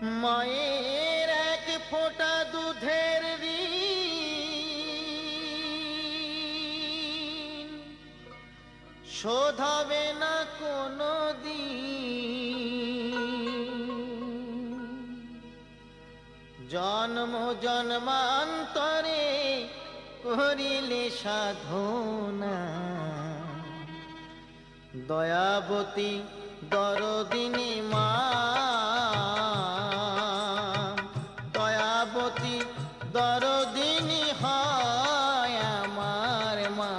মায়ের এক ফোঁটা দুধের ঋণ শোধ হবে না কোনো দিন। জন্ম জন্মান্তরে করিলে সাধনা, দয়াবতী দরদিনী মা, দয়াবতী দরদিনী হয় আমার মা,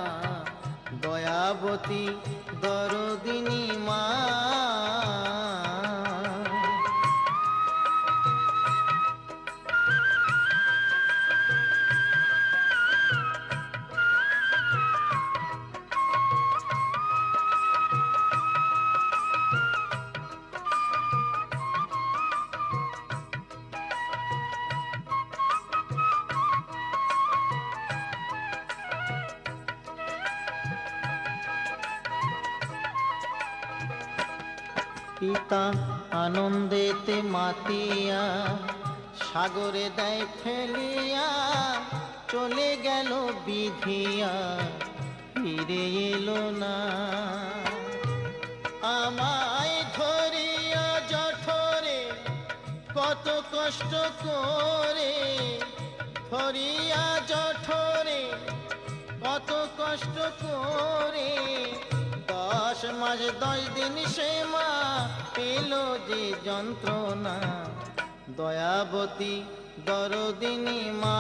দয়াবতী দরদিনী মা। পিতা আনন্দেতে মাতিয়া সাগরে দেয় ফেলিয়া, চলে গেল বিধিয়া ফিরে এলো না। আমায় ধরিয়া জঠরে কত কষ্ট করে, ধরিয়া জঠরে কত কষ্ট করে, 10 মাস 10 দিন সে মা পেল যে যন্ত্রণা, দয়াবতী দরদিনী মা।